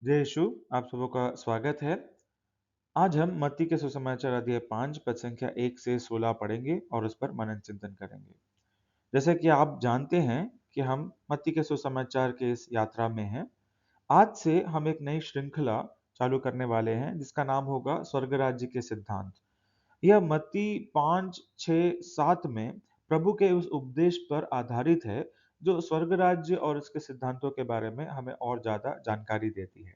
जय यीशु। आप सबों का स्वागत है। आज हम मत्ती के सुसमाचार अध्याय 5 पद संख्या 1 से 16 पढ़ेंगे और उस पर मनन चिंतन करेंगे। जैसे कि आप जानते हैं कि हम मत्ती के सुसमाचार के इस यात्रा में हैं। आज से हम एक नई श्रृंखला चालू करने वाले हैं जिसका नाम होगा स्वर्ग राज्य के सिद्धांत। यह मत्ती 5, 6, 7 में प्रभु के उस उपदेश पर आधारित है जो स्वर्ग राज्य और उसके सिद्धांतों के बारे में हमें और ज्यादा जानकारी देती है।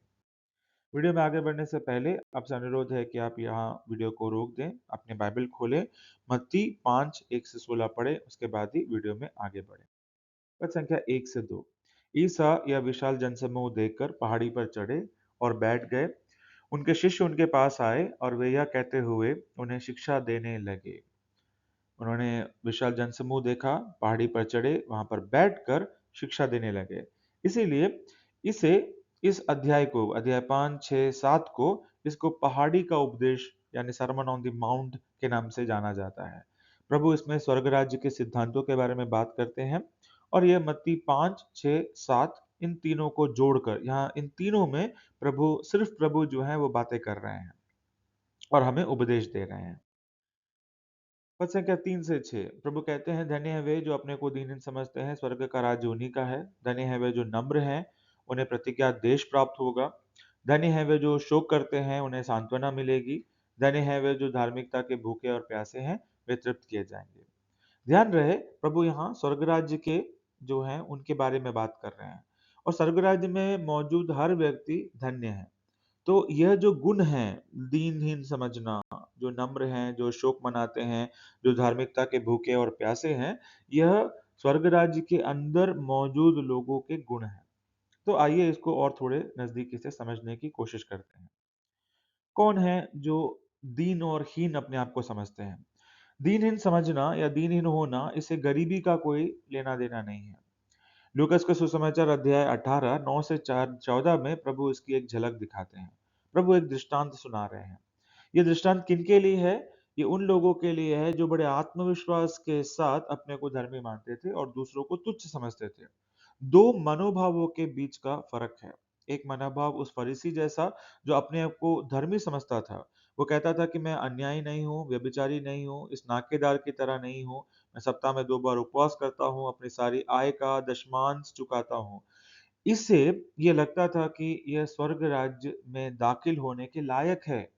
वीडियो में आगे बढ़ने से पहले आपसे अनुरोध है कि आप यहाँ वीडियो को रोक दें, अपने बाइबल खोलें, मत्ती 5 1 से 16 पढ़ें, उसके बाद ही वीडियो में आगे बढ़ें। पद संख्या 1 से 2। ईसा यह विशाल जनसमूह देखकर पहाड़ी पर चढ़े और बैठ गए। उनके शिष्य उनके पास आए और वे यह कहते हुए उन्हें शिक्षा देने लगे। उन्होंने विशाल जनसमूह देखा, पहाड़ी पर चढ़े, वहां पर बैठकर शिक्षा देने लगे। इसीलिए इसे इस अध्याय को अध्याय 5, 6, 7 को इसको पहाड़ी का उपदेश यानी सरमन ऑन द माउंट के नाम से जाना जाता है। प्रभु इसमें स्वर्ग राज्य के सिद्धांतों के बारे में बात करते हैं और यह मत्ती 5, 6, 7 इन तीनों को जोड़कर यहाँ इन तीनों में सिर्फ प्रभु जो है वो बातें कर रहे हैं और हमें उपदेश दे रहे हैं। पद संख्या 3 से 6 प्रभु कहते हैं, धन्य है वे जो अपने को दीनहीन समझते हैं, स्वर्ग का राज्य उन्हीं का है। धन्य है वे जो नम्र हैं, उन्हें प्रतिज्ञा देश प्राप्त होगा। धन्य है वे जो शोक करते हैं, उन्हें सांत्वना मिलेगी। धन्य है वे जो धार्मिकता के भूखे और प्यासे हैं, वे तृप्त किए जाएंगे। ध्यान रहे, प्रभु यहाँ स्वर्ग राज्य के जो हैं उनके बारे में बात कर रहे हैं और स्वर्ग राज्य में मौजूद हर व्यक्ति धन्य है। तो यह जो गुण है, दीनहीन समझना, जो नम्र हैं, जो शोक मनाते हैं, जो धार्मिकता के भूखे और प्यासे हैं, यह स्वर्ग राज्य के अंदर मौजूद लोगों के गुण हैं। तो आइए इसको और थोड़े नजदीकी से समझने की कोशिश करते हैं। कौन है जो दीन और हीन अपने आप को समझते हैं? दीनहीन समझना या दीनहीन होना, इसे गरीबी का कोई लेना देना नहीं है। लूकास का सुसमाचार अध्याय 18 9 से 14 में प्रभु इसकी एक झलक दिखाते हैं। प्रभु एक दृष्टांत सुना रहे हैं। ये दृष्टांत किनके लिए है? ये उन लोगों के लिए है जो बड़े आत्मविश्वास के साथ अपने को धर्मी मानते थे और दूसरों को तुच्छ समझते थे। दो मनोभावों के बीच का फर्क है। एक मनोभाव उस फरीसी जैसा जो अपने आप को धर्मी समझता था। वो कहता था कि मैं अन्यायी नहीं हूँ, व्यभिचारी नहीं हूँ, इस नाकेदार की तरह नहीं हूँ। मैं सप्ताह में 2 बार उपवास करता हूँ, अपनी सारी आय का दशमांश चुकाता हूँ। इससे ये लगता था कि यह स्वर्ग राज्य में दाखिल होने के लायक है।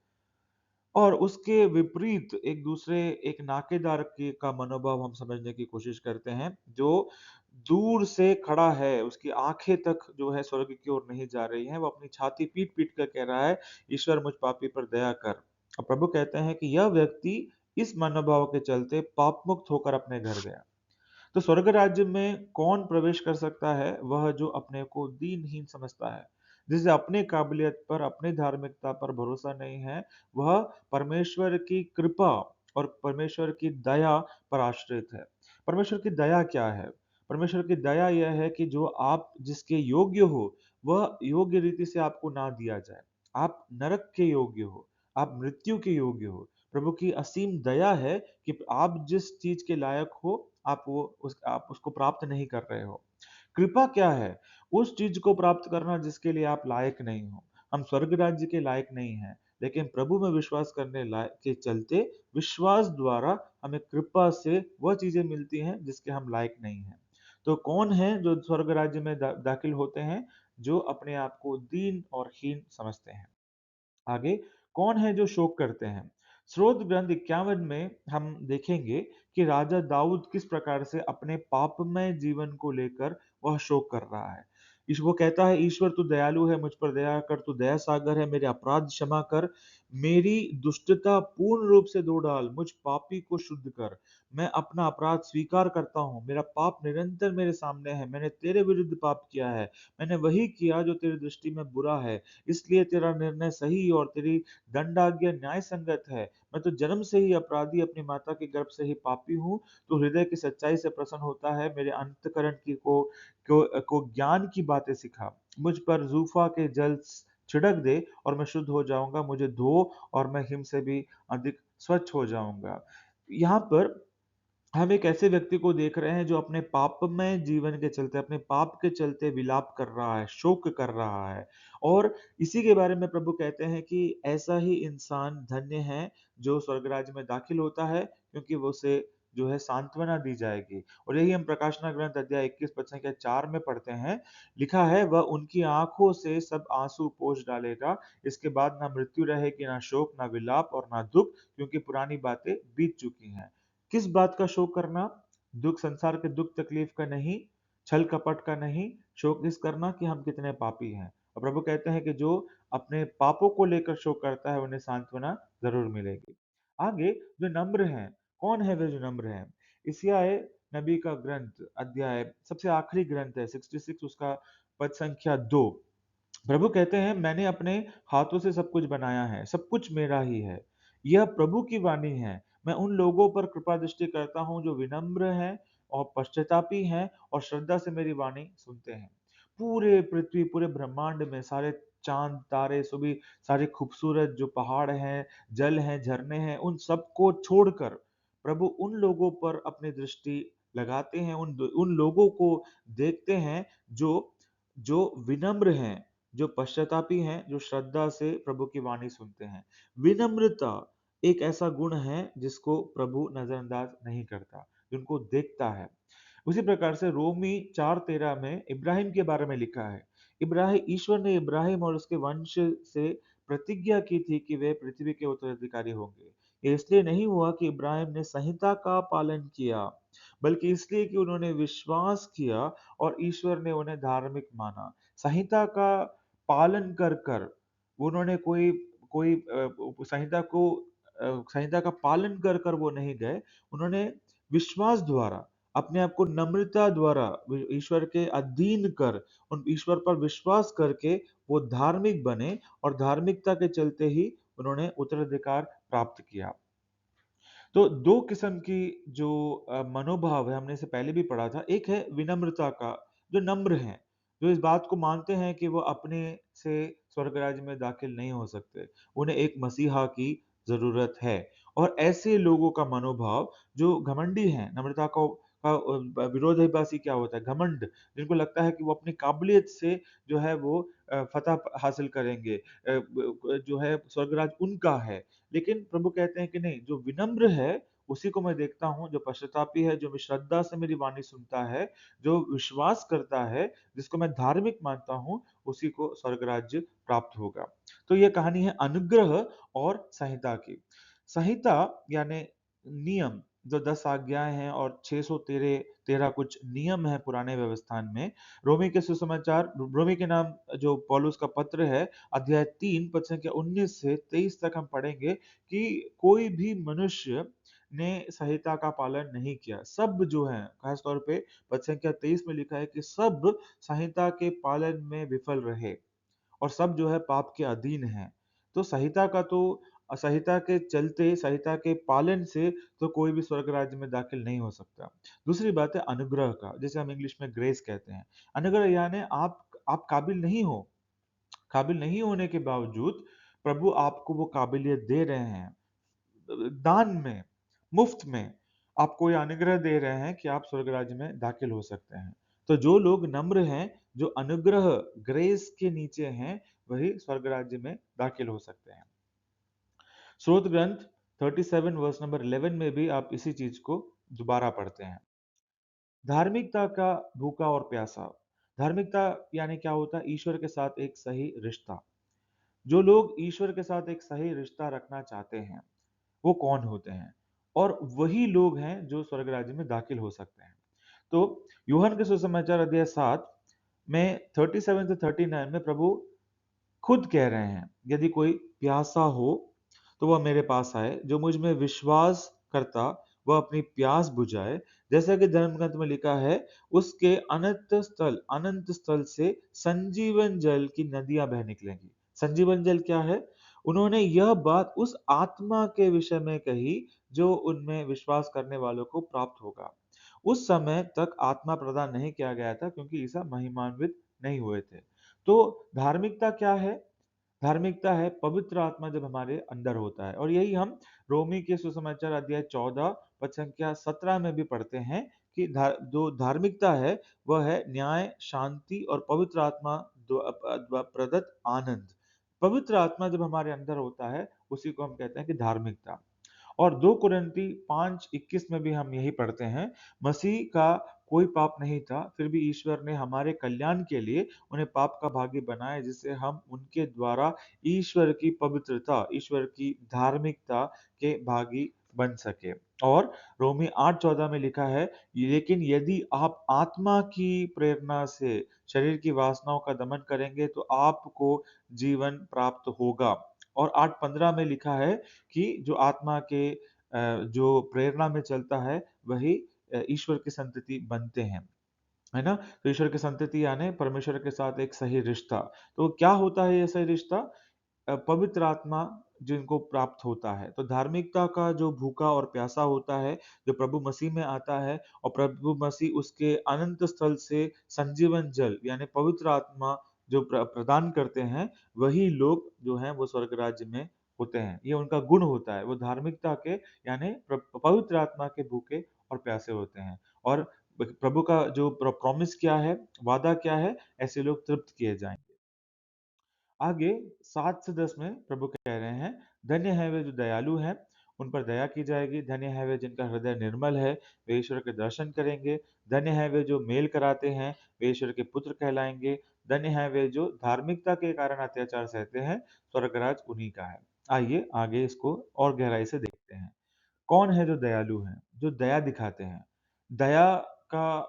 और उसके विपरीत एक नाकेदार के का मनोभाव हम समझने की कोशिश करते हैं, जो दूर से खड़ा है, उसकी आंखें तक जो है स्वर्ग की ओर नहीं जा रही हैं, वो अपनी छाती पीट पीट कर कह रहा है, ईश्वर मुझ पापी पर दया कर। और प्रभु कहते हैं कि यह व्यक्ति इस मनोभाव के चलते पाप मुक्त होकर अपने घर गया। तो स्वर्ग राज्य में कौन प्रवेश कर सकता है? वह जो अपने को दीनहीन समझता है, जिसे अपने काबिलियत पर, अपनी धार्मिकता पर भरोसा नहीं है। वह परमेश्वर की कृपा और परमेश्वर की दया पर आश्रित है। परमेश्वर की दया क्या है? परमेश्वर की दया यह है कि जो आप जिसके योग्य हो, वह योग्य रीति से आपको ना दिया जाए। आप नरक के योग्य हो, आप मृत्यु के योग्य हो। प्रभु की असीम दया है कि आप जिस चीज के लायक हो, आप उसको प्राप्त नहीं कर रहे हो। कृपा क्या है? उस चीज को प्राप्त करना जिसके लिए आप लायक नहीं हो। हम स्वर्ग राज्य के लायक नहीं हैं, लेकिन प्रभु में विश्वास करने लायक के चलते विश्वास द्वारा हमें कृपा से वह चीजें मिलती हैं जिसके हम लायक नहीं हैं। तो कौन है जो स्वर्ग राज्य में दाखिल होते हैं? जो अपने आप को दीन और हीन समझते हैं। आगे, कौन है जो शोक करते हैं? स्रोत ग्रंथ 51 में हम देखेंगे कि राजा दाऊद किस प्रकार से अपने पापमय जीवन को लेकर वह शोक कर रहा है। वो कहता है, ईश्वर तू दयालु है, मुझ पर दया कर, तू दया सागर है, मेरे अपराध क्षमा कर, मेरी दुष्टता पूर्ण रूप से धो डाल, मुझ पापी को शुद्ध कर। मैं अपना अपराध स्वीकार करता हूँ, मेरा पाप निरंतर मेरे सामने है, मैंने तेरे विरुद्ध पाप किया है, मैंने वही किया जो तेरी दृष्टि में बुरा है, इसलिए तेरा निर्णय सही और तेरी दंडाज्ञा न्याय संगत है। मैं तो जन्म से ही अपराधी, अपनी माता के गर्भ से ही पापी हूँ। तो हृदय की सच्चाई से प्रसन्न होता है, मेरे अंतकरण की को ज्ञान की बातें सिखा। मुझ पर जूफा के जल छिड़क दे और मैं शुद्ध हो जाऊंगा, मुझे धो और मैं हिम से भी अधिक स्वच्छ हो जाऊंगा। यहाँ पर हम एक ऐसे व्यक्ति को देख रहे हैं जो अपने पापमय जीवन के चलते, अपने पाप के चलते विलाप कर रहा है, शोक कर रहा है। और इसी के बारे में प्रभु कहते हैं कि ऐसा ही इंसान धन्य है जो स्वर्ग राज्य में दाखिल होता है, क्योंकि वो उसे जो है सांत्वना दी जाएगी। और यही हम प्रकाशना ग्रंथ अध्याय 21 पद संख्या 4 में पढ़ते हैं, लिखा है, वह उनकी आंखों से सब आंसू पोंछ डालेगा। इसके बाद ना मृत्यु रहेगी, ना शोक, ना विलाप और ना दुख, क्योंकि पुरानी बातें बीत चुकी हैं। किस बात का शोक करना? दुख, संसार के दुख तकलीफ का नहीं, छल कपट का नहीं, शोक इस करना कि हम कितने पापी हैं। और प्रभु कहते हैं कि जो अपने पापों को लेकर शोक करता है उन्हें सांत्वना जरूर मिलेगी। आगे जो नम्र हैं, कौन है वे जो नम्र हैं? इसियाह नबी का ग्रंथ अध्याय सबसे आखिरी ग्रंथ है 66, उसका पद संख्या 2। प्रभु कहते हैं, मैंने अपने हाथों से सब कुछ बनाया है, सब कुछ मेरा ही है। यह प्रभु की वाणी है। मैं उन लोगों पर कृपा दृष्टि करता हूँ जो विनम्र हैं और पश्चातापी हैं और श्रद्धा से मेरी वाणी सुनते हैं। पूरे पृथ्वी, पूरे ब्रह्मांड में सारे चांद तारे, सभी सारे खूबसूरत जो पहाड़ हैं, जल हैं, झरने हैं, उन सबको छोड़कर प्रभु उन लोगों पर अपनी दृष्टि लगाते हैं, उन लोगों को देखते हैं जो जो विनम्र हैं, जो पश्चातापी हैं, जो श्रद्धा से प्रभु की वाणी सुनते हैं। विनम्रता एक ऐसा गुण है जिसको प्रभु नजरअंदाज नहीं करता, जिनको देखता है। उसी प्रकार से रोमी 4:13 में इब्राहिम के बारे में लिखा है, इब्राहिम, ईश्वर ने इब्राहिम और उसके वंश से प्रतिज्ञा की थी कि वे पृथ्वी के उत्तराधिकारी होंगे। ये इसलिए नहीं हुआ कि इब्राहिम ने संहिता का पालन किया, बल्कि इसलिए कि उन्होंने विश्वास किया और ईश्वर ने उन्हें धार्मिक माना। संहिता का पालन कर कर उन्होंने कोई कोई संहिता का पालन कर कर वो नहीं गए। उन्होंने विश्वास द्वारा, अपने आप को नम्रता द्वारा ईश्वर के अधीन कर, उन ईश्वर पर विश्वास करके वो धार्मिक बने और धार्मिकता के चलते ही उन्होंने उत्तराधिकार प्राप्त किया। तो दो किस्म की जो मनोभाव है, हमने इसे पहले भी पढ़ा था। एक है विनम्रता का, जो नम्र हैं, जो इस बात को मानते हैं कि वो अपने से स्वर्ग राज्य में दाखिल नहीं हो सकते, उन्हें एक मसीहा की जरूरत है। और ऐसे लोगों का मनोभाव जो घमंडी हैं, नम्रता का विरोधाभासी क्या होता है? घमंड, जिनको लगता है कि वो अपनी काबिलियत से जो है वो फतह हासिल करेंगे, जो है स्वर्ग राज्य उनका है। लेकिन प्रभु कहते हैं कि नहीं, जो विनम्र है उसी को मैं देखता हूँ, जो पश्चातापी है, जो श्रद्धा से मेरी वाणी सुनता है, जो विश्वास करता है, जिसको मैं धार्मिक मानता हूँ, उसी को स्वर्ग राज्य प्राप्त होगा। तो ये कहानी है अनुग्रह और संहिता की। संहिता यानी नियम, जो 10 आज्ञाएं हैं और 613 तेरह कुछ नियम है पुराने व्यवस्थान में। रोमी के सुसमाचार, रोमी के नाम जो पौलुस का पत्र है, अध्याय 3 पद संख्या 19 से 23 तक हम पढ़ेंगे कि कोई भी मनुष्य ने संहिता का पालन नहीं किया। सब जो है, खास तौर पे पद संख्या 23 में लिखा है कि सब संहिता के पालन में विफल रहे और सब जो है पाप के अधीन हैं। तो संहिता का तो, संहिता के चलते, संहिता के पालन से तो कोई भी स्वर्ग राज्य में दाखिल नहीं हो सकता। दूसरी बात है अनुग्रह का, जिसे हम इंग्लिश में ग्रेस कहते हैं। अनुग्रह यानी आप काबिल नहीं हो, काबिल नहीं होने के बावजूद प्रभु आपको वो काबिलियत दे रहे हैं, दान में, मुफ्त में आपको ये अनुग्रह दे रहे हैं कि आप स्वर्ग राज्य में दाखिल हो सकते हैं। तो जो लोग नम्र हैं, जो अनुग्रह, ग्रेस के नीचे हैं, वही स्वर्ग राज्य में दाखिल हो सकते हैं। स्रोत ग्रंथ 37 वर्स नंबर 11 में भी आप इसी चीज को दोबारा पढ़ते हैं। धार्मिकता का भूखा और प्यासा। धार्मिकता यानी क्या होता है? ईश्वर के साथ एक सही रिश्ता। जो लोग ईश्वर के साथ एक सही रिश्ता रखना चाहते हैं, वो कौन होते हैं? और वही लोग हैं जो स्वर्ग राज्य में दाखिल हो सकते हैं। तो यूहन्ना के सुसमाचार अध्याय 7 में 37 से 39 में प्रभु खुद कह रहे हैं, यदि कोई प्यासा हो तो वह मेरे पास आए, जो मुझ में विश्वास करता वह अपनी प्यास बुझाए। जैसा कि धर्म ग्रंथ में लिखा है, उसके अनंत स्थल से संजीवन जल की नदियां बह निकलेंगी। संजीवन जल क्या है? उन्होंने यह बात उस आत्मा के विषय में कही जो उनमें विश्वास करने वालों को प्राप्त होगा। उस समय तक आत्मा प्रदान नहीं किया गया था, क्योंकि ईसा महिमान्वित नहीं हुए थे। तो धार्मिकता क्या है? धार्मिकता है पवित्र आत्मा जब हमारे अंदर होता है, और यही हम रोमी के सुसमाचार अध्याय 14 पद संख्या 17 में भी पढ़ते हैं कि जो धार्मिकता है वह है न्याय, शांति और पवित्र आत्मा प्रदत्त आनंद। पवित्र आत्मा जब हमारे अंदर होता है उसी को हम कहते हैं कि धार्मिकता। और 2 कुरिन्ती 5:21 में भी हम यही पढ़ते हैं, मसीह का कोई पाप नहीं था, फिर भी ईश्वर ने हमारे कल्याण के लिए उन्हें पाप का भागी बनाया, जिससे हम उनके द्वारा ईश्वर की पवित्रता, ईश्वर की धार्मिकता के भागी बन सके। और रोमी 8:14 में लिखा है, लेकिन यदि आप आत्मा की प्रेरणा से शरीर की वासनाओं का दमन करेंगे, तो आपको जीवन प्राप्त होगा। और 8:15 में लिखा है कि जो आत्मा के जो प्रेरणा में चलता है वही ईश्वर की संतति बनते हैं, है ना? तो ईश्वर की संतति यानी परमेश्वर के साथ एक सही रिश्ता। तो क्या होता है ये सही रिश्ता? पवित्र आत्मा जिनको प्राप्त होता है। तो धार्मिकता का जो भूखा और प्यासा होता है, जो प्रभु मसीह में आता है और प्रभु मसीह उसके अनंत स्थल से संजीवन जल यानी पवित्र आत्मा जो प्रदान करते हैं, वही लोग जो हैं वो स्वर्ग राज्य में होते हैं। ये उनका गुण होता है। वो धार्मिकता के यानी पवित्र आत्मा के भूखे और प्यासे होते हैं। और प्रभु का जो प्रॉमिस क्या है, वादा क्या है, ऐसे लोग तृप्त किए जाएंगे। आगे 7 से 10 में प्रभु कह रहे हैं, धन्य है वे जो दयालु हैं, उन पर दया की जाएगी। धन्य है वे जिनका हृदय निर्मल है, वे ईश्वर के दर्शन करेंगे। धन्य है वे जो मेल कराते हैं, वे ईश्वर के पुत्र कहलाएंगे। धन्य है वे जो धार्मिकता के कारण अत्याचार सहते हैं, स्वर्गराज उन्हीं का है। आइए आगे इसको और गहराई से देखते हैं। कौन है जो दयालु हैं? जो दया दिखाते हैं। दया का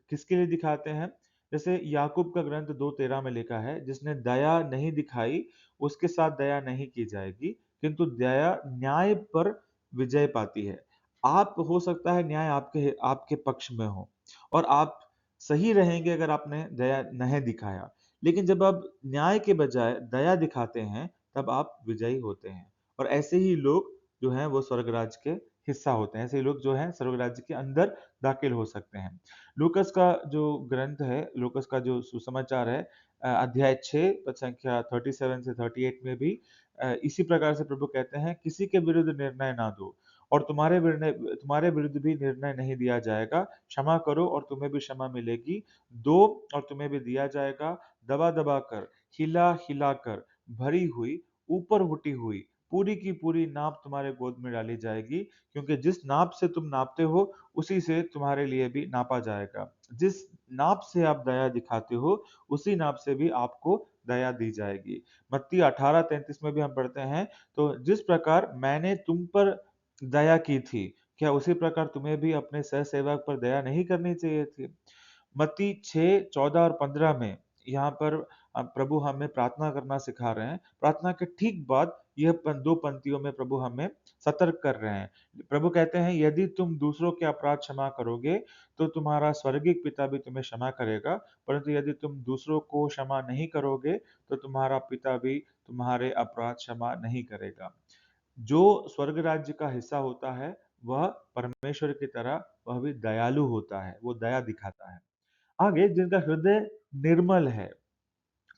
किसके लिए दिखाते हैं? जैसे याकूब का ग्रंथ 2:13 में लिखा है, जिसने दया नहीं दिखाई, उसके साथ दया नहीं की जाएगी, किंतु दया न्याय पर विजय पाती है। आप हो सकता है न्याय आपके आपके पक्ष में हो और आप सही रहेंगे अगर आपने दया नहीं दिखाया। लेकिन जब आप न्याय के बजाय दया दिखाते हैं, तब आप विजयी होते हैं। और ऐसे ही लोग जो हैं वो स्वर्ग राज्य के हिस्सा होते हैं। ऐसे लोग जो हैं स्वर्ग राज्य के अंदर दाखिल हो सकते हैं। लूकस का जो ग्रंथ है, लूकस का जो सुसमाचार है, अध्याय 6 पद संख्या 37 से 38 में भी इसी प्रकार से प्रभु कहते हैं, किसी के विरुद्ध निर्णय ना दो और तुम्हारे विरुद्ध भी निर्णय नहीं दिया जाएगा। क्षमा करो और तुम्हें भी क्षमा मिलेगी। दो और तुम्हें भी दिया जाएगा। दबा दबा कर, हिला हिला कर, भरी हुई, ऊपर उठी हुई, पूरी की पूरी नाप तुम्हारे गोद में डाली जाएगी, क्योंकि जिस नाप से तुम नापते हो उसी से तुम्हारे लिए भी नापा जाएगा। जिस नाप से आप दया दिखाते हो उसी नाप से भी आपको दया दी जाएगी। मत्ती 18:33 में भी हम पढ़ते हैं, तो जिस प्रकार मैंने तुम पर दया की थी, क्या उसी प्रकार तुम्हें भी अपने सहसेवक पर दया नहीं करनी चाहिए थी? मत्ती 6:14 और 15 में यहाँ पर प्रभु हमें प्रार्थना करना सिखा रहे हैं। प्रार्थना के ठीक बाद यह 2 पंक्तियों में प्रभु हमें सतर्क कर रहे हैं। प्रभु कहते हैं, यदि तुम दूसरों के अपराध क्षमा करोगे, तो तुम्हारा स्वर्गीय पिता भी तुम्हें क्षमा करेगा। परंतु यदि तुम दूसरों को क्षमा नहीं करोगे, तो तुम्हारा पिता भी तुम्हारे अपराध क्षमा नहीं करेगा। जो स्वर्ग राज्य का हिस्सा होता है, वह परमेश्वर की तरह वह भी दयालु होता है, वो दया दिखाता है। आगे जिनका हृदय निर्मल है,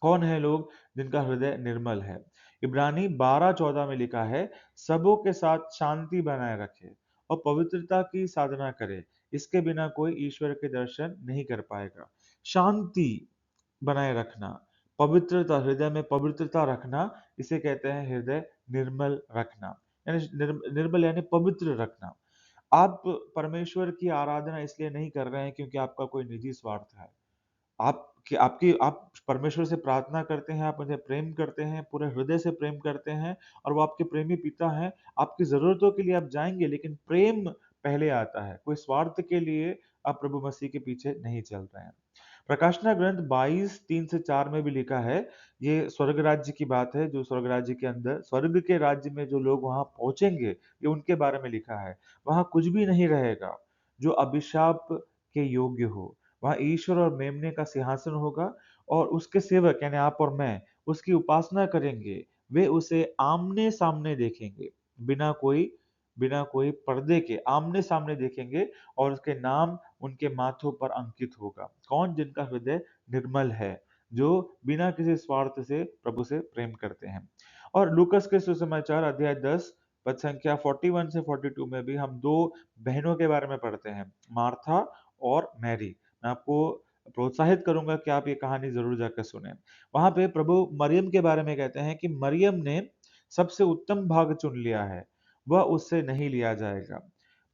कौन है लोग जिनका हृदय निर्मल है? इब्रानी 12:14 में लिखा है, सबों के साथ शांति बनाए रखे और पवित्रता की साधना करे, इसके बिना कोई ईश्वर के दर्शन नहीं कर पाएगा। शांति बनाए रखना, पवित्रता, हृदय में पवित्रता रखना, इसे कहते हैं हृदय निर्मल रखना। यानी निर्मल यानी पवित्र रखना। आप परमेश्वर की आराधना इसलिए नहीं कर रहे हैं क्योंकि आपका कोई निजी स्वार्थ है। आप परमेश्वर से प्रार्थना करते हैं, आप उन्हें प्रेम करते हैं, पूरे हृदय से प्रेम करते हैं और वो आपके प्रेमी पिता हैं। आपकी ज़रूरतों के लिए आप जाएँगे, लेकिन प्रेम पहले आता है। कोई स्वार्थ के लिए आप प्रभु मसीह के पीछे नहीं चल रहे हैं। प्रकाशना ग्रंथ 22:3 से 4 में भी लिखा है, ये स्वर्ग राज्य की बात है, जो स्वर्ग राज्य के अंदर स्वर्ग के राज्य में जो लोग वहां पहुंचेंगे, ये उनके बारे में लिखा है। वहां कुछ भी नहीं रहेगा जो अभिशाप के योग्य हो। वहां ईश्वर और मेमने का सिंहासन होगा और उसके सेवक यानी आप और मैं उसकी उपासना करेंगे। वे उसे आमने सामने देखेंगे, बिना कोई बिना कोई पर्दे के आमने सामने देखेंगे और उसके नाम उनके माथों पर अंकित होगा। कौन? जिनका हृदय निर्मल है, जो बिना किसी स्वार्थ से प्रभु से प्रेम करते हैं। और लूकस के सुसमाचार अध्याय 10 पद संख्या 41 से 42 में भी हम 2 बहनों के बारे में पढ़ते हैं, मार्था और मैरी। मैं आपको प्रोत्साहित करूँगा कि आप ये कहानी ज़रूर जाकर सुनें। वहाँ पे प्रभु मरियम के बारे में कहते हैं कि मरियम ने सबसे उत्तम भाग चुन लिया है, वह उससे नहीं लिया जाएगा।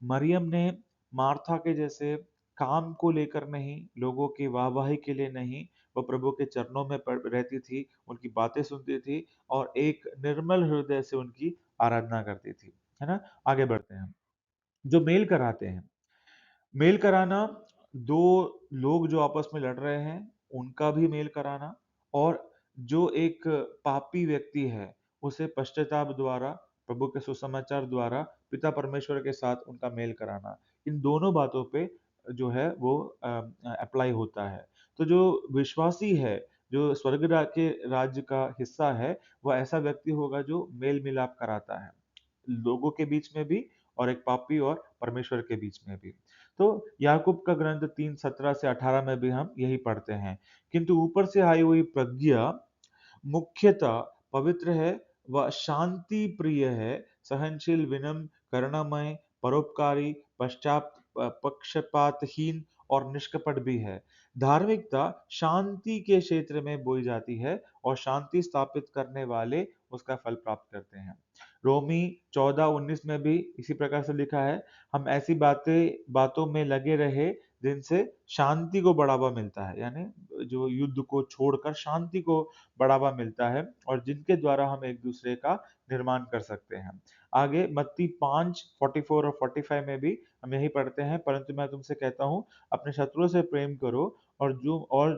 मरियम ने मार्था के जैसे काम को लेकर नहीं, लोगों की वाहवाही के लिए नहीं, वो प्रभु के चरणों में पड़ रहती थी, उनकी बातें सुनती थी और एक निर्मल हृदय से उनकी आराधना करती थी। है ना? आगे बढ़ते हैं। जो मेल कराते हैं। मेल कराना, 2 लोग जो आपस में लड़ रहे हैं, उनका भी मेल कराना और जो एक पापी व्यक्ति है, उसे पश्चाताप द्वारा, प्रभु के सुसमाचार द्वारा पिता परमेश्वर के साथ उनका मेल कराना। इन दोनों बातों पे जो है वो अप्लाई होता है। तो जो विश्वासी है, जो के राज्य का हिस्सा है, वह ऐसा व्यक्ति होगा जो मेल-मिलाप कराता है। लोगों के बीच में भी और एक पापी और परमेश्वर के बीच में भी। तो याकूब का ग्रंथ 3:17 से 18 में भी हम यही पढ़ते हैं। किंतु ऊपर से आई हुई प्रज्ञा मुख्यतः पवित्र है व शांति प्रिय है, सहनशील, विनम्र, करुणामय, परोपकारी, पक्षपातहीन और निष्कपट भी है। धार्मिकता शांति के क्षेत्र में बोई जाती है और शांति स्थापित करने वाले उसका फल प्राप्त करते हैं। रोमी 14:19 में भी इसी प्रकार से लिखा है, हम ऐसी बातों में लगे रहे जिनसे शांति को बढ़ावा मिलता है, यानी जो युद्ध को छोड़कर शांति को बढ़ावा मिलता है और जिनके द्वारा हम एक दूसरे का निर्माण कर सकते हैं। आगे मत्ती 5:44 और 45 में भी हम यही पढ़ते हैं, परंतु मैं तुमसे कहता हूँ, अपने शत्रुओं से प्रेम करो और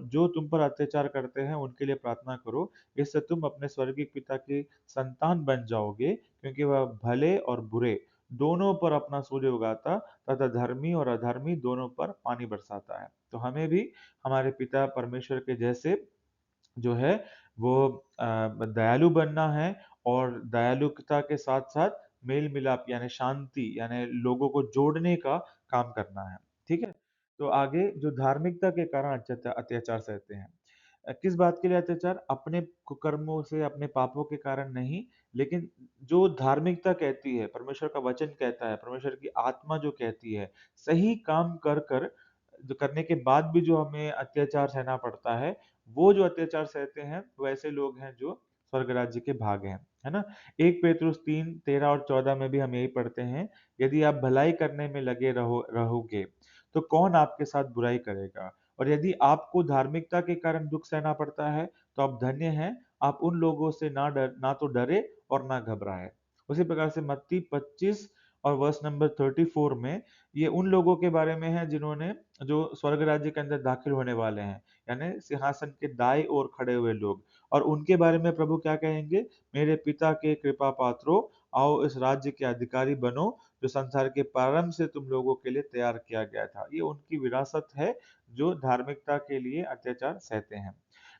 जो तुम पर अत्याचार करते हैं उनके लिए प्रार्थना करो, इससे तुम अपने स्वर्गीय पिता की संतान बन जाओगे, क्योंकि वह भले और बुरे दोनों पर अपना सूर्य उगाता तथा धर्मी और अधर्मी दोनों पर पानी बरसाता है। तो हमें भी हमारे पिता परमेश्वर के जैसे जो है वो दयालु बनना है और दयालुता के साथ-साथ मेल-मिलाप यानी शांति यानी लोगों को जोड़ने का काम करना है। ठीक है? तो आगे जो धार्मिकता के कारण अत्याचार सहते हैं। किस बात के लिए अत्याचार? अपने कुकर्मों से, अपने पापों के कारण नहीं, लेकिन जो धार्मिकता कहती है, परमेश्वर का वचन कहता है, परमेश्वर की आत्मा जो कहती है, सही काम कर जो करने के बाद भी जो हमें अत्याचार सहना पड़ता है, वो जो अत्याचार सहते हैं, वो ऐसे लोग हैं जो स्वर्ग राज्य के भाग हैं, है ना? 1 पेतरुस 3:13 और 14 में भी हम यही पढ़ते हैं, यदि आप भलाई करने में लगे रहोगे, तो कौन आपके साथ बुराई करेगा? और यदि आपको धार्मिकता के कारण दुःख सहना पड़ता है, तो आप धन्य हैं, आप उन लोगों से ना तो डरे और ना घबराएँ। उसी प्रकार से मत्ती 25 और वर्स नंबर 34 में ये उन लोगों के बारे में है जिन्होंने जो स्वर्ग राज्य के अंदर दाखिल होने वाले हैं, यानी सिंहासन के दाएँ ओर खड़े हुए लोग और उनके बारे में प्रभु क्या कहेंगे? मेरे पिता के कृपा पात्रों, आओ इस राज्य के अधिकारी बनो, जो संसार के प्रारंभ से तुम लोगों के लिए तैयार किया गया था। ये उनकी विरासत है, जो धार्मिकता के लिए अत्याचार सहते हैं।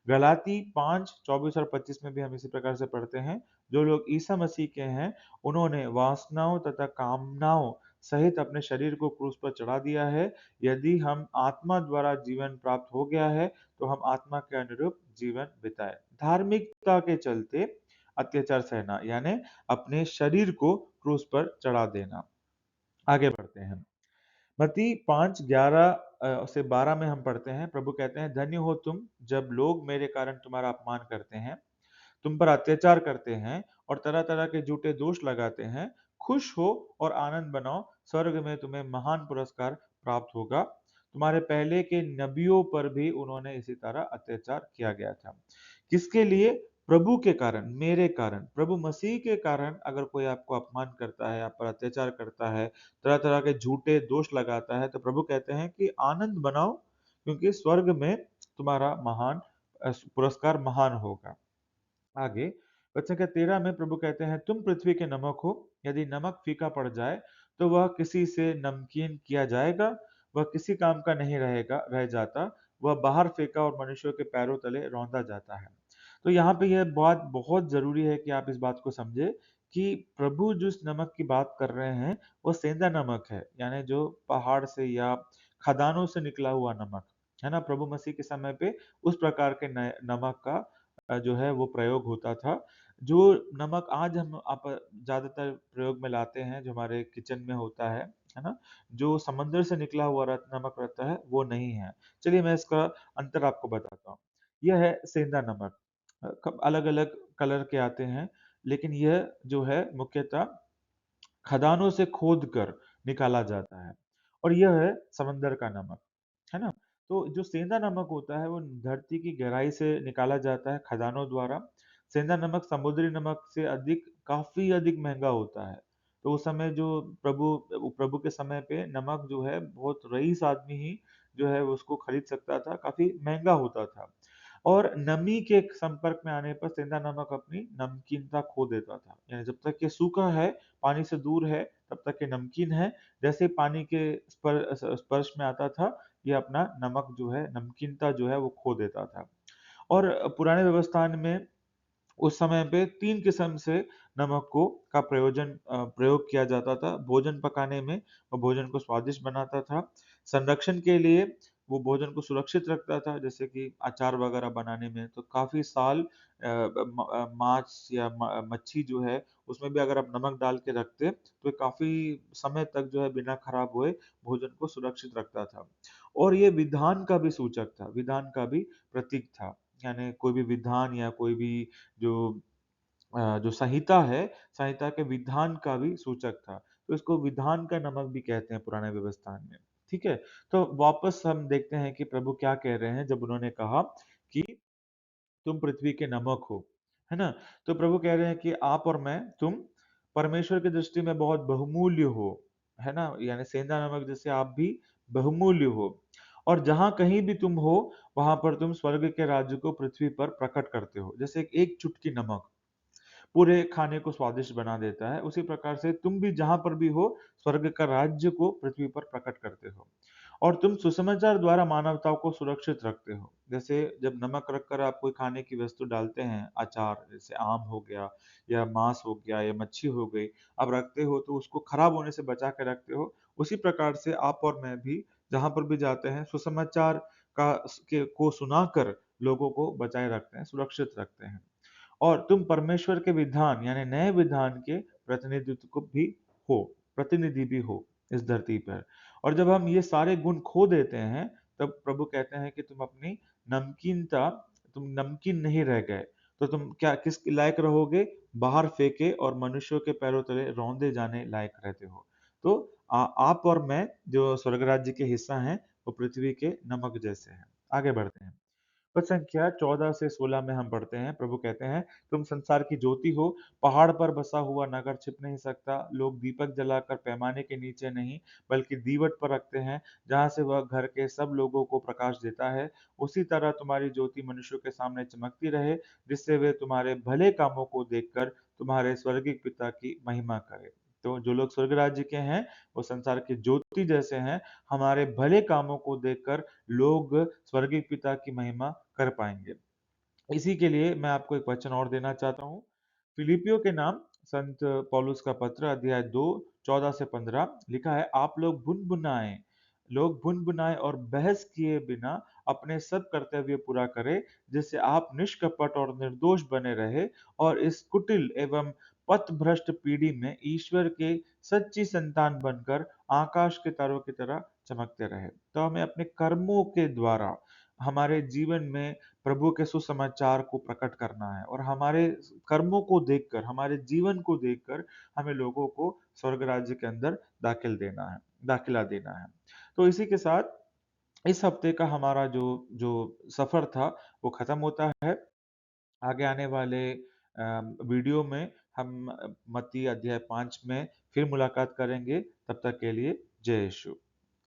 गलाती 5:24 और 25 में भी हम इसी प्रकार से पढ़ते हैं, जो लोग ईसा मसीह के हैं, उन्होंने वासनाओं तथा कामनाओं सहित अपने शरीर को क्रूस पर चढ़ा दिया है। यदि हम आत्मा द्वारा जीवन प्राप्त हो गया है, तो हम आत्मा के अनुरूप जीवन बिताएं। धार्मिकता के चलते अत्याचार सहना यानी अपने शरीर को क्रूस पर चढ़ा देना। आगे बढ़ते हैं। मत्ती 5:11 से 12 में हम पढ़ते हैं, प्रभु कहते हैं, धन्य हो तुम जब लोग मेरे कारण तुम्हारा अपमान करते हैं, तुम पर अत्याचार करते हैं और तरह-तरह के झूठे दोष लगाते हैं। खुश हो और आनंद मनाओ, स्वर्ग में तुम्हें महान पुरस्कार प्राप्त होगा। तुम्हारे पहले के नबियों पर भी उन्होंने इसी तरह अत्याचार किया गया था। किसके लिए? प्रभु के कारण, मेरे कारण, प्रभु मसीह के कारण अगर कोई आपको अपमान करता है, आप पर अत्याचार करता है, तरह-तरह के झूठे दोष लगाता है, तो प्रभु कहते हैं कि आनंद मनाओ, क्योंकि स्वर्ग में तुम्हारा महान पुरस्कार महान होगा। आगे वचन संख्या 13 में प्रभु कहते हैं, तुम पृथ्वी के नमक हो, यदि नमक फीका पड़ जाए तो वह किसी से नमकीन किया जाएगा, वह किसी काम का नहीं रह जाता, वह बाहर फेंका और मनुष्यों के पैरों तले रौंदा जाता है। तो यहाँ पे यह बात बहुत जरूरी है कि आप इस बात को समझे कि प्रभु जिस नमक की बात कर रहे हैं वो सेंधा नमक है, यानी जो पहाड़ से या खदानों से निकला हुआ नमक है ना। प्रभु मसीह के समय पे उस प्रकार के नमक का जो है वो प्रयोग होता था, जो नमक आज हम आप ज़्यादातर प्रयोग में लाते हैं, जो हमारे किचन में होता है ना? जो समुद्र से निकला हुआ नमक रहता है, वो नहीं है। चलिए मैं इसका अंतर आपको बताता हूँ। यह है सेंधा नमक। कब अलग-अलग कलर के आते हैं, लेकिन यह जो है मुख्यतः खदानों से खोद कर निकाला जाता है और यह है समंदर का नमक, है ना? तो जो सेंधा नमक होता है वो धरती की गहराई से निकाला जाता है खदानों द्वारा। सेंधा नमक समुद्री नमक से अधिक काफ़ी अधिक महँगा होता है। तो उस समय जो प्रभु के समय पे नमक जो है बहुत रईस आदमी ही जो है उसको खरीद सकता था, काफ़ी महँगा होता था। और नमी के संपर्क में आने पर सेंधा नमक अपनी नमकीनता खो देता था। यानी जब तक ये सूखा है, पानी से दूर है, तब तक ये नमकीन है। जैसे ही पानी के स्पर्श में आता था, ये अपना नमक जो है, नमकीनता जो है वो खो देता था। और पुराने व्यवस्थान में उस समय पे 3 किस्म से नमक को का प्रयोग किया जाता था। भोजन पकाने में वो भोजन को स्वादिष्ट बनाता था। संरक्षण के लिए वो भोजन को सुरक्षित रखता था, जैसे कि अचार वगैरह बनाने में तो काफ़ी साल माँस या म मच्छी जो है, उसमें भी अगर आप नमक डाल के रखते, तो काफ़ी समय तक जो है बिना खराब हुए भोजन को सुरक्षित रखता था। और ये विधान का भी सूचक था, विधान का भी प्रतीक था। यानी कोई भी विधान या कोई भी जो जो संहिता है, संहिता के विधान का भी सूचक था। तो इसको विधान का नमक भी कहते हैं पुराने व्यवस्थान में, ठीक है? तो वापस हम देखते हैं कि प्रभु क्या कह रहे हैं जब उन्होंने कहा कि तुम पृथ्वी के नमक हो, है ना? तो प्रभु कह रहे हैं कि आप और मैं, तुम परमेश्वर की दृष्टि में बहुत बहुमूल्य हो, है ना? यानी सेंधा नमक जैसे आप भी बहुमूल्य हो और जहाँ कहीं भी तुम हो, वहाँ पर तुम स्वर्ग के राज्य को पृथ्वी पर प्रकट करते हो। जैसे एक चुटकी नमक पूरे खाने को स्वादिष्ट बना देता है, उसी प्रकार से तुम भी जहाँ पर भी हो, स्वर्ग का राज्य को पृथ्वी पर प्रकट करते हो। और तुम सुसमाचार द्वारा मानवता को सुरक्षित रखते हो। जैसे जब नमक रखकर आप कोई खाने की वस्तु डालते हैं, अचार जैसे आम हो गया या मांस हो गया या मच्छी हो गई, आप रखते हो तो उसको खराब होने से बचा के रखते हो। उसी प्रकार से आप और मैं भी जहाँ पर भी जाते हैं, सुसमाचार को सुनाकर लोगों को बचाए रखते हैं, सुरक्षित रखते हैं। और तुम परमेश्वर के विधान यानी नए विधान के प्रतिनिधित्व को भी हो, प्रतिनिधि भी हो इस धरती पर। और जब हम ये सारे गुण खो देते हैं, तब प्रभु कहते हैं कि तुम नमकीन नहीं रह गए। तो तुम क्या किस लायक रहोगे? बाहर फेंके और मनुष्यों के पैरों तले रौंदे जाने लायक रहते हो। तो आप और मैं जो स्वर्ग राज्य के हिस्सा हैं, वो पृथ्वी के नमक जैसे हैं। आगे बढ़ते हैं। पद संख्या 14 से 16 में हम पढ़ते हैं, प्रभु कहते हैं, तुम संसार की ज्योति हो, पहाड़ पर बसा हुआ नगर छिप नहीं सकता, लोग दीपक जलाकर पैमाने के नीचे नहीं, बल्कि दीवट पर रखते हैं, जहाँ से वह घर के सब लोगों को प्रकाश देता है। उसी तरह तुम्हारी ज्योति मनुष्यों के सामने चमकती रहे, जिससे वे तुम्हारे भले कामों को देखकर तुम्हारे स्वर्गीय पिता की महिमा करें। तो जो लोग स्वर्ग राज्य के हैं, वो संसार की ज्योति जैसे हैं, हमारे भले कामों को देखकर लोग स्वर्गीय पिता की महिमा कर पाएंगे। इसी के लिए मैं आपको एक वचन और देना चाहता हूँ। फिलिपियो के नाम संत पौलुस का पत्र अध्याय 2 14 से 15 लिखा है, आप लोग भुन बुनाए और बहस किए बिना अपने सब कर्तव्य पूरा करें, जिससे आप निष्कपट और निर्दोष बने रहे और इस कुटिल एवं पथभ्रष्ट पीढ़ी में ईश्वर के सच्ची संतान बनकर आकाश के तारों की तरह चमकते रहे। तो हमें अपने कर्मों के द्वारा हमारे जीवन में प्रभु के सुसमाचार को प्रकट करना है और हमारे कर्मों को देखकर, हमारे जीवन को देखकर हमें लोगों को स्वर्ग राज्य के अंदर दाखिला देना है। तो इसी के साथ इस हफ्ते का हमारा जो जो सफर था वो खत्म होता है। आगे आने वाले वीडियो में हम मत्ती अध्याय 5 में फिर मुलाकात करेंगे। तब तक के लिए जय यीशु।